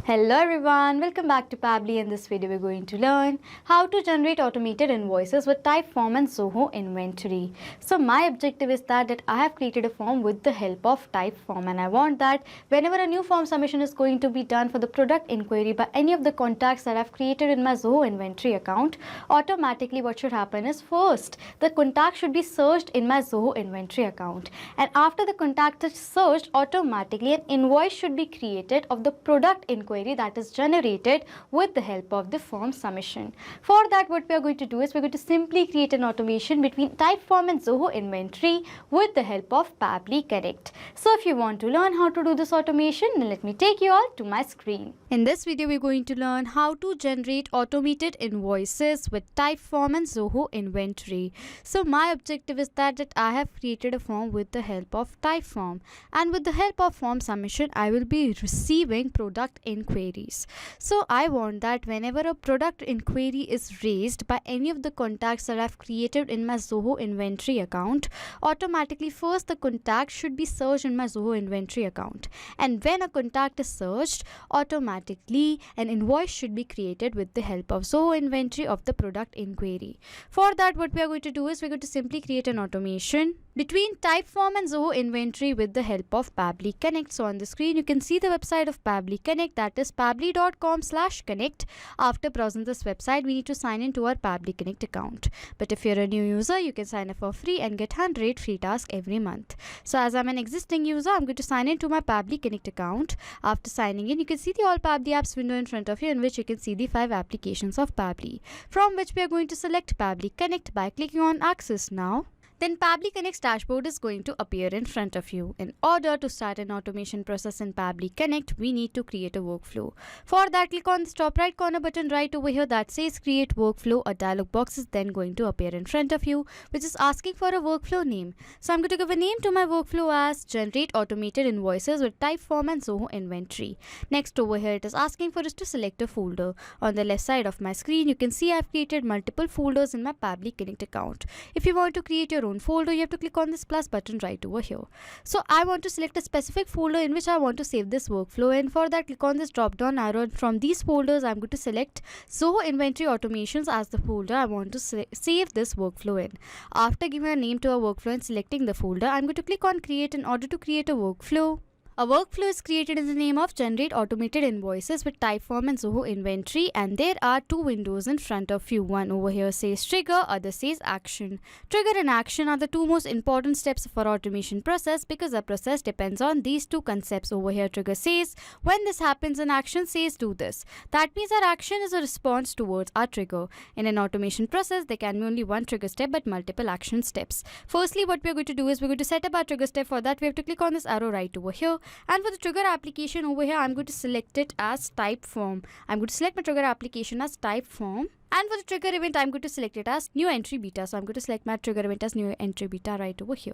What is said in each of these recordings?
Hello everyone, welcome back to Pabbly. In this video we're going to learn how to generate automated invoices with Typeform and Zoho inventory. So my objective is that I have created a form with the help of Typeform, and I want that whenever a new form submission is going to be done for the product inquiry by any of the contacts that I've created in my Zoho inventory account, automatically what should happen is first the contact should be searched in my Zoho inventory account, and after the contact is searched, automatically an invoice should be created of the product inquiry that is generated with the help of the form submission. For that, what we are going to do is we're going to simply create an automation between Typeform and Zoho inventory with the help of Pabbly Connect. So if you want to learn how to do this automation, then let me take you all to my screen. In this video, we're going to learn how to generate automated invoices with Typeform and Zoho inventory. So my objective is that I have created a form with the help of Typeform, and with the help of form submission, I will be receiving product inquiries. So I want that whenever a product inquiry is raised by any of the contacts that I've created in my Zoho inventory account, automatically first the contact should be searched in my Zoho inventory account, and when a contact is searched, automatically an invoice should be created with the help of Zoho inventory of the product inquiry. For that, what we are going to do is we're going to simply create an automation between Typeform and Zoho inventory with the help of Pabbly Connect. So on the screen you can see the website of Pabbly Connect, that is pabbly.com/connect. After browsing this website, we need to sign in to our Pabbly Connect account. But if you're a new user, you can sign up for free and get 100 free tasks every month. So as I'm an existing user, I'm going to sign in to my Pabbly Connect account. After signing in, you can see the All Pabbly Apps window in front of you, in which you can see the 5 applications of Pabbly, from which we are going to select Pabbly Connect by clicking on Access Now. Then Pabbly Connect's dashboard is going to appear in front of you. In order to start an automation process in Pabbly Connect, we need to create a workflow. For that, click on the top right corner button right over here that says Create Workflow. A dialog box is then going to appear in front of you, which is asking for a workflow name. So I'm going to give a name to my workflow as Generate Automated Invoices with Typeform and Zoho Inventory. Next over here, it is asking for us to select a folder. On the left side of my screen, you can see I've created multiple folders in my Pabbly Connect account. If you want to create your own folder, you have to click on this plus button right over here. So I want to select a specific folder in which I want to save this workflow in. For that, click on this drop down arrow, and from these folders I'm going to select Zoho Inventory Automations as the folder I want to save this workflow in. After giving a name to a workflow and selecting the folder, I'm going to click on Create in order to create a workflow. A workflow is created in the name of Generate Automated Invoices with Typeform and Zoho Inventory, and there are 2 windows in front of you. One over here says Trigger, other says Action. Trigger and Action are the 2 most important steps of our automation process, because our process depends on these 2 concepts. Over here, Trigger says when this happens, and Action says do this. That means our action is a response towards our trigger. In an automation process, there can be only one trigger step but multiple action steps. Firstly, what we are going to do is we're going to set up our trigger step. For that, we have to click on this arrow right over here. And for the trigger application over here, I'm going to select it as Typeform. I'm going to select my trigger application as Typeform. And for the trigger event, I'm going to select it as new entry beta. So I'm going to select my trigger event as new entry beta right over here.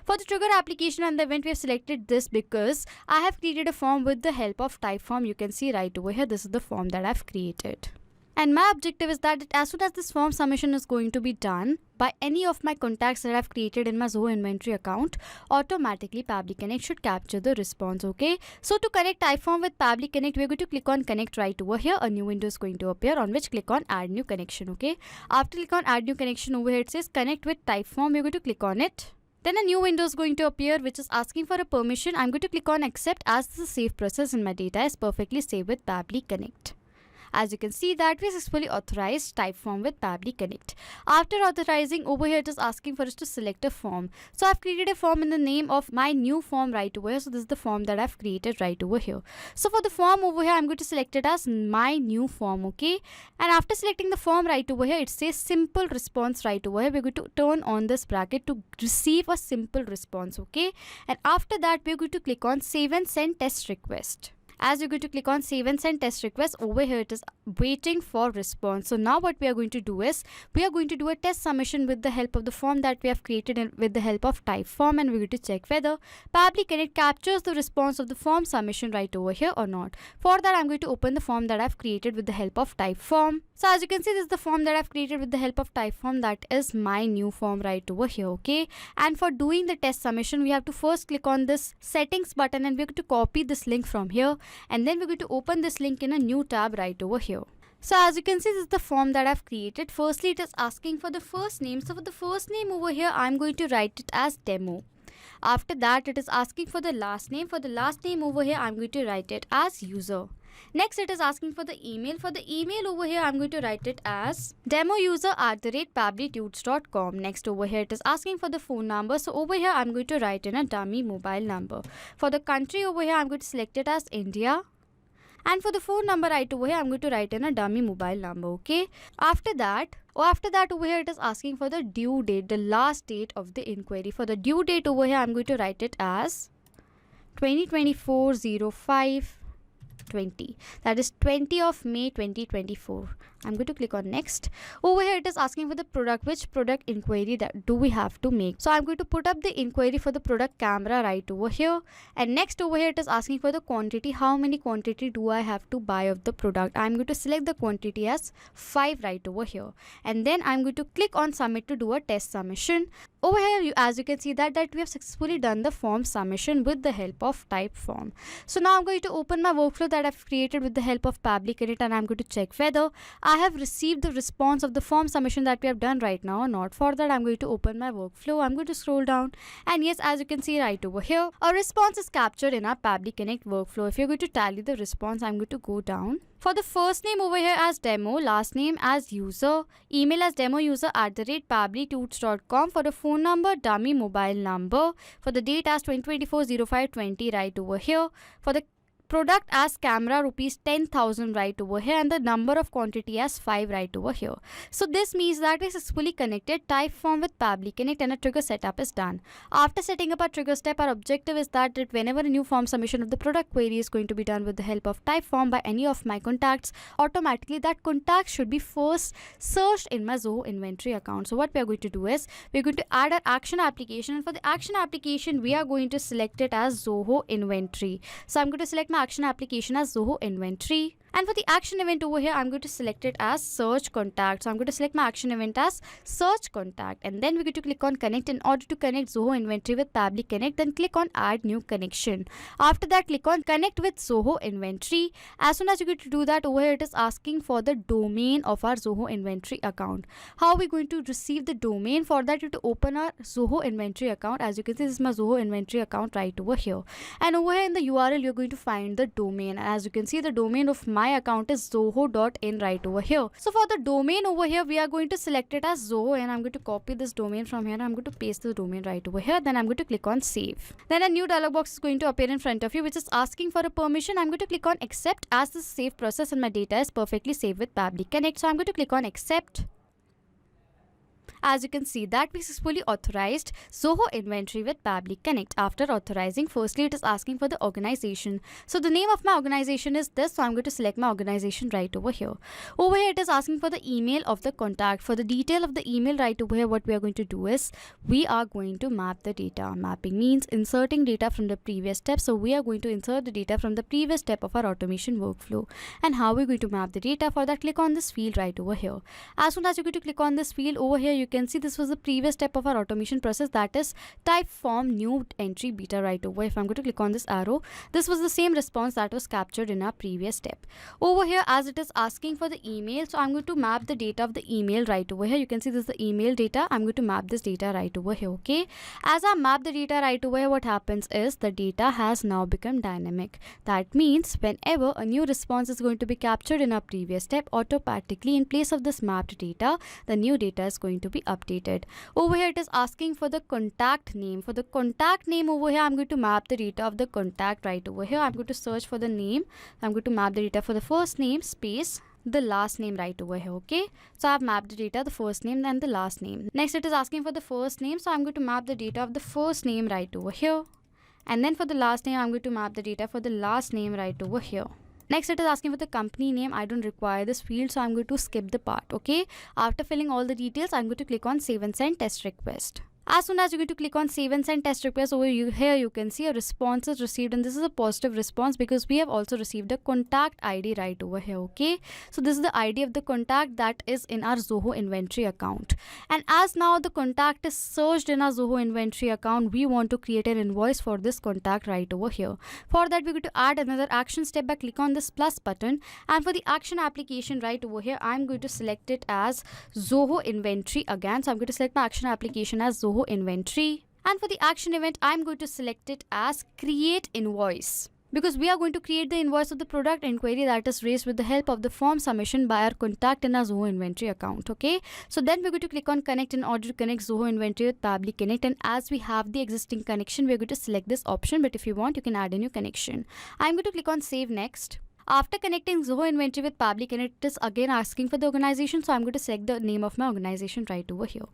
For the trigger application and the event, we have selected this because I have created a form with the help of Typeform. You can see right over here, this is the form that I've created. And my objective is that as soon as this form submission is going to be done by any of my contacts that I've created in my Zoho inventory account, automatically Pabbly Connect should capture the response, okay? So to connect Typeform with Pabbly Connect, we're going to click on Connect right over here. A new window is going to appear, on which click on Add New Connection, okay? After click on Add New Connection over here, it says Connect with Typeform. We're going to click on it. Then a new window is going to appear, which is asking for a permission. I'm going to click on Accept, as this is a safe process and my data is perfectly saved with Pabbly Connect. As you can see that we successfully authorized Typeform with Pabbly Connect. After authorizing, over here it is asking for us to select a form. So I've created a form in the name of my new form right over here. So this is the form that I've created right over here. So for the form over here, I'm going to select it as my new form, okay? And after selecting the form right over here, it says simple response right over here. We're going to turn on this bracket to receive a simple response, okay? And after that, we're going to click on Save and Send Test Request. As you're going to click on Save and Send Test Request, over here it is waiting for response. So now what we are going to do is we are going to do a test submission with the help of the form that we have created with the help of Typeform, and we're going to check whether Pabbly Connect captures the response of the form submission right over here or not. For that, I'm going to open the form that I've created with the help of Typeform. So as you can see, this is the form that I've created with the help of Typeform. That is my new form right over here, okay? And for doing the test submission, we have to first click on this settings button, and we're going to copy this link from here, and then we're going to open this link in a new tab right over here. So as you can see, this is the form that I've created. Firstly, it is asking for the first name. So for the first name over here, I'm going to write it as demo. After that, it is asking for the last name. For the last name over here, I'm going to write it as user. Next, it is asking for the email. For the email over here, I'm going to write it as demouser@pabblytudes.com. Next, over here, it is asking for the phone number. So over here, I'm going to write in a dummy mobile number. For the country over here, I'm going to select it as India. And for the phone number right over here, I'm going to write in a dummy mobile number, okay? After that over here, it is asking for the due date, the last date of the inquiry. For the due date over here, I'm going to write it as 2024-05-20. That is 20 of May 2024. I'm going to click on next. Over here, it is asking for the product. Which product inquiry that do we have to make? So I'm going to put up the inquiry for the product camera right over here. And next over here, it is asking for the quantity. How many quantity do I have to buy of the product? I'm going to select the quantity as 5 right over here. And then I'm going to click on submit to do a test submission. Over here, as you can see that we have successfully done the form submission with the help of Typeform. So now I'm going to open my workflow that I've created with the help of Pabbly Connect, and I'm going to check whether I have received the response of the form submission that we have done right now or not. For that, I'm going to open my workflow. I'm going to scroll down, and yes, as you can see right over here, a response is captured in our Pabbly Connect workflow. If you're going to tally the response, I'm going to go down. For the first name over here as demo, last name as user, email as demouser@pabblytudes.com. For the phone number, dummy mobile number. For the date as 2024-05-20 right over here. For the product as camera, rupees 10,000 right over here, and the number of quantity as 5 right over here. So this means that we successfully connected Typeform with Pabbly Connect, and a trigger setup is done. After setting up our trigger step, our objective is that whenever a new form submission of the product query is going to be done with the help of Typeform by any of my contacts, automatically that contact should be first searched in my Zoho inventory account. So what we are going to do is we're going to add our action application, and for the action application, we are going to select it as Zoho inventory. So I'm going to select my action application as Zoho inventory. And for the action event over here, I'm going to select it as search contact. So I'm going to select my action event as search contact. And then we're going to click on connect. In order to connect Zoho inventory with Pabbly Connect, then click on add new connection. After that, click on connect with Zoho inventory. As soon as you're going to do that, over here it is asking for the domain of our Zoho inventory account. How are we going to receive the domain? For that, you have to open our Zoho inventory account. As you can see, this is my Zoho inventory account right over here. And over here in the URL, you're going to find the domain. As you can see, the domain of my account is zoho.in right over here. So for the domain over here, we are going to select it as Zoho, and I'm going to copy this domain from here. I'm going to paste the domain right over here. Then I'm going to click on save. Then a new dialog box is going to appear in front of you, which is asking for a permission. I'm going to click on accept, as this save process and my data is perfectly saved with Pabbly Connect. So I'm going to click on accept. As you can see that we successfully authorized Zoho inventory with Pabbly Connect. After authorizing, firstly it is asking for the organization. So the name of my organization is this, so I'm going to select my organization right over here. Over here it is asking for the email of the contact. For the detail of the email right over here, what we are going to do is we are going to map the data. Mapping means inserting data from the previous step. So we are going to insert the data from the previous step of our automation workflow. And how we're going to map the data? For that, click on this field right over here. As soon as you're going to click on this field over here, you can see this was the previous step of our automation process, that is Typeform new entry beta right over. If I'm going to click on this arrow, this was the same response that was captured in our previous step. Over here, as it is asking for the email, so I'm going to map the data of the email right over here. You can see this is the email data. I'm going to map this data right over here, okay? As I map the data right over here, what happens is the data has now become dynamic. That means whenever a new response is going to be captured in our previous step, automatically in place of this mapped data, the new data is going to be updated. Over here it is asking for the contact name. For the contact name over here, I'm going to map the data of the contact right over here. I'm going to search for the name. I'm going to map the data for the first name space the last name right over here, okay? So I've mapped the data, the first name and the last name. Next it is asking for the first name, so I'm going to map the data of the first name right over here. And then for the last name, I'm going to map the data for the last name right over here. Next, it is asking for the company name. I don't require this field, so I'm going to skip the part, okay? After filling all the details, I'm going to click on save and send test request. As soon as you're going to click on save and send test request, over here you can see a response is received, and this is a positive response because we have also received a contact ID right over here, okay? So this is the ID of the contact that is in our Zoho inventory account. And as now the contact is searched in our Zoho inventory account, we want to create an invoice for this contact right over here. For that, we're going to add another action step by click on this plus button, and for the action application right over here, I'm going to select it as Zoho inventory again. So I'm going to select my action application as Zoho inventory, and for the action event I'm going to select it as create invoice, because we are going to create the invoice of the product inquiry that is raised with the help of the form submission by our contact in our Zoho inventory account, okay? So then we're going to click on connect in order to connect Zoho inventory with Pabbly Connect, and as we have the existing connection, we're going to select this option, but if you want, you can add a new connection. I'm going to click on save next. After connecting Zoho inventory with Pabbly Connect, it is again asking for the organization, so I'm going to select the name of my organization right over here.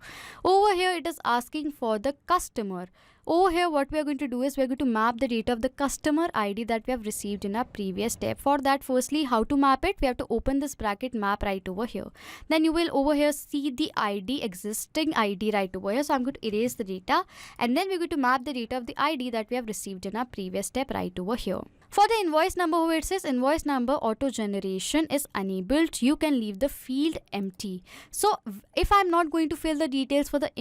Over here, it is asking for the customer. Over here, what we are going to do is we are going to map the data of the customer ID that we have received in our previous step. For that, firstly, how to map it? We have to open this bracket map right over here. Then you will over here see the ID, existing ID right over here. So I'm going to erase the data, and then we're going to map the data of the ID that we have received in our previous step right over here. For the invoice number, where it says invoice number auto generation is enabled, you can leave the field empty. So if I'm not going to fill the details for the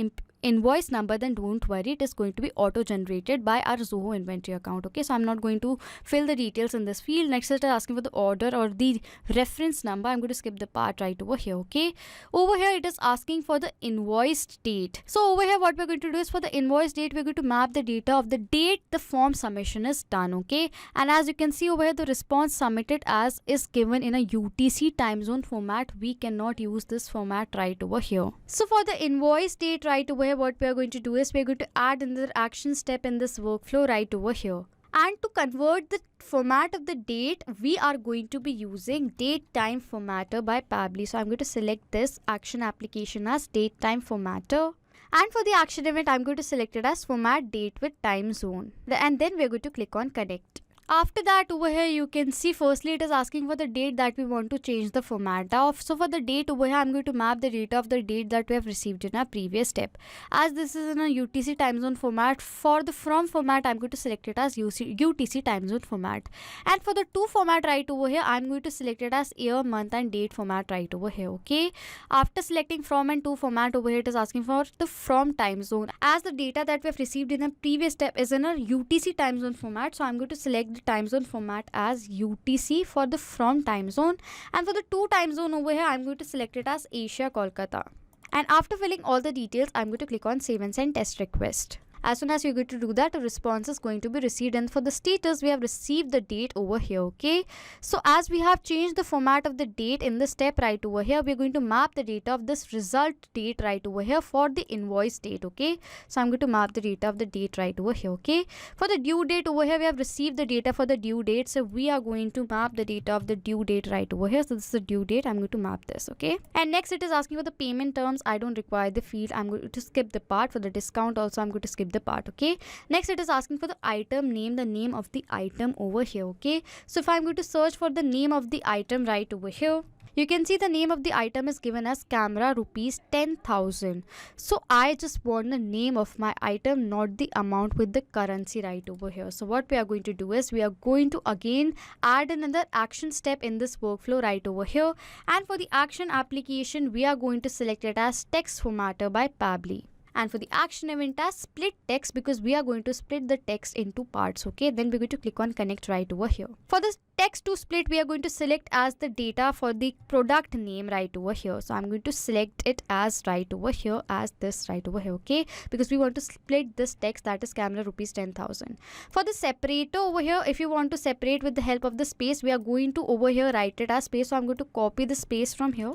invoice number, then don't worry, it is going to be auto generated by our Zoho inventory account, okay? So I'm not going to fill the details in this field. Next, it is asking for the order or the reference number. I'm going to skip the part right over here, okay? Over here, it is asking for the invoiced date. So over here, what we're going to do is for the invoice date, we're going to map the data of the date the form submission is done, okay? And as you can see over here, the response submitted as is given in a UTC time zone format. We cannot use this format right over here. So for the invoice date right over here, what we are going to do is we are going to add another action step in this workflow right over here. And to convert the format of the date, we are going to be using date time formatter by Pabbly. So I'm going to select this action application as date time formatter. And for the action event, I'm going to select it as format date with time zone. And then we're going to click on connect. After that, over here you can see firstly it is asking for the date that we want to change the format of. So for the date over here, I'm going to map the data of the date that we have received in our previous step. As this is in a UTC time zone format, for the from format I'm going to select it as UTC time zone format. And for the to format right over here, I'm going to select it as year, month and date format right over here, okay? After selecting from and to format, over here it is asking for the from time zone. As the data that we have received in the previous step is in a UTC time zone format, so I'm going to select the time zone format as UTC for the from time zone, and for the to time zone over here I'm going to select it as Asia Kolkata. And after filling all the details, I'm going to click on save and send test request. As soon as you're going to do that, a response is going to be received, and for the status we have received the date over here, okay? So as we have changed the format of the date in the step right over here, we're going to map the data of this result date right over here for the invoice date, okay? So I'm going to map the data of the date right over here, okay? For the due date over here, we have received the data for the due date, so we are going to map the data of the due date right over here. So this is the due date. I'm going to map this, okay? And next it is asking for the payment terms. I don't require the field. I'm going to skip the part. For the discount also, I'm going to skip the part, okay? Next it is asking for the item name, the name of the item over here, okay? So if I'm going to search for the name of the item right over here, you can see the name of the item is given as camera rupees 10,000. So I just want the name of my item, not the amount with the currency right over here. So what we are going to do is we are going to again add another action step in this workflow right over here. And for the action application, we are going to select it as text formatter by Pabbly. And for the action event as split text, because we are going to split the text into parts, okay? Then we're going to click on connect right over here. For this text to split, we are going to select as the data for the product name right over here. So I'm going to select it as right over here, as this right over here, okay? Because we want to split this text, that is camera rupees 10,000. For the separator over here, if you want to separate with the help of the space, we are going to over here write it as space. So I'm going to copy the space from here.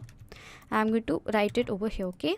I'm going to write it over here, okay?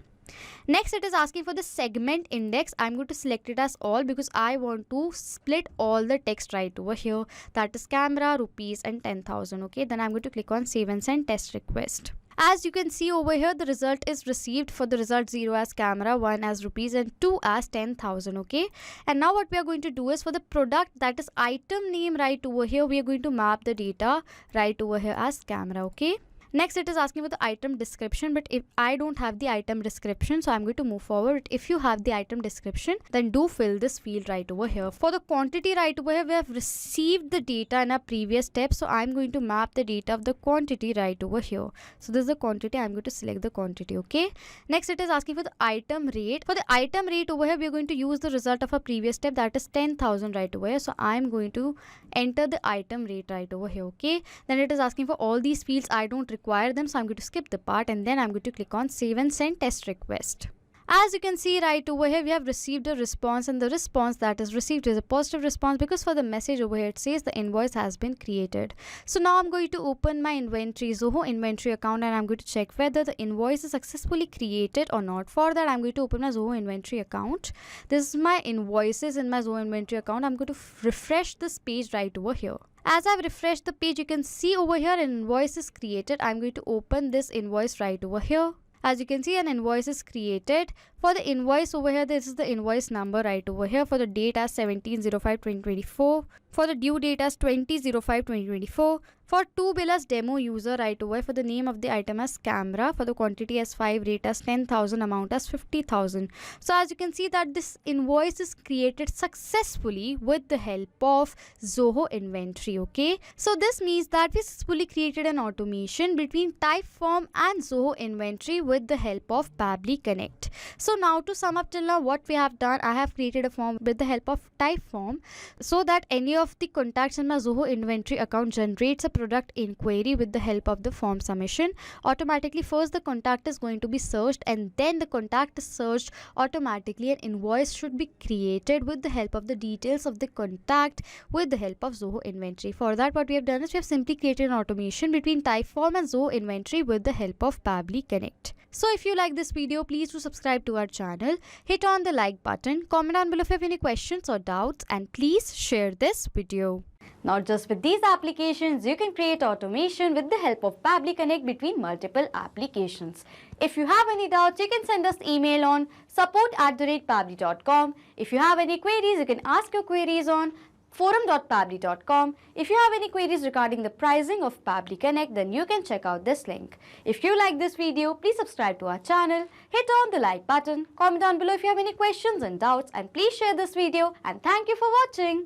Next, it is asking for the segment index. I'm going to select it as all because I want to split all the text right over here. That is camera, rupees and 10,000. Okay, then I'm going to click on save and send test request. As you can see over here, the result is received for the result 0 as camera, 1 as rupees and 2 as 10,000. Okay, and now what we are going to do is for the product, that is item name right over here, we are going to map the data right over here as camera. Okay. Next, it is asking for the item description, but if I don't have the item description, so I'm going to move forward. If you have the item description, then do fill this field right over here. For the quantity right over here, we have received the data in our previous step, so I'm going to map the data of the quantity right over here. So this is the quantity. I'm going to select the quantity. Okay. Next, it is asking for the item rate. For the item rate over here, we are going to use the result of our previous step, that is 10,000 right over here. So I'm going to enter the item rate right over here. Okay. Then it is asking for all these fields. I don't require them, so I'm going to skip the part, and then I'm going to click on save and send test request. As you can see right over here, we have received a response, and the response that is received is a positive response because for the message over here it says the invoice has been created. So now I'm going to open my inventory, Zoho inventory account, and I'm going to check whether the invoice is successfully created or not. For that, I'm going to open my Zoho inventory account. This is my invoices in my Zoho inventory account. I'm going to refresh this page right over here. As I've refreshed the page, you can see over here an invoice is created. I'm going to open this invoice right over here. As you can see, an invoice is created. For the invoice over here, this is the invoice number right over here. For the date as 17/05/2024. For the due date as 20/05/2024. For to bill as demo user right over here. For the name of the item as camera. For the quantity as 5, rate as 10,000, amount as 50,000. So as you can see that this invoice is created successfully with the help of Zoho inventory. Okay. So this means that we successfully created an automation between Typeform and Zoho inventory with the help of Pabbly Connect. So now to sum up till now what we have done, I have created a form with the help of Typeform so that any of the contacts in my Zoho inventory account generates a product inquiry with the help of the form submission. Automatically, first the contact is going to be searched, and then the contact is searched automatically. An invoice should be created with the help of the details of the contact with the help of Zoho inventory. For that, what we have done is we have simply created an automation between Typeform and Zoho inventory with the help of Pabbly Connect. So if you like this video, please do subscribe to our channel, hit on the like button, comment down below if you have any questions or doubts, and please share this video. Not just with these applications, you can create automation with the help of Pabbly Connect between multiple applications. If you have any doubts, you can send us email on support@pabbly.com. If you have any queries, you can ask your queries on forum.pabbly.com. If you have any queries regarding the pricing of Pabbly Connect, then you can check out this link. If you like this video, please subscribe to our channel, hit on the like button, comment down below if you have any questions and doubts, and please share this video, and thank you for watching.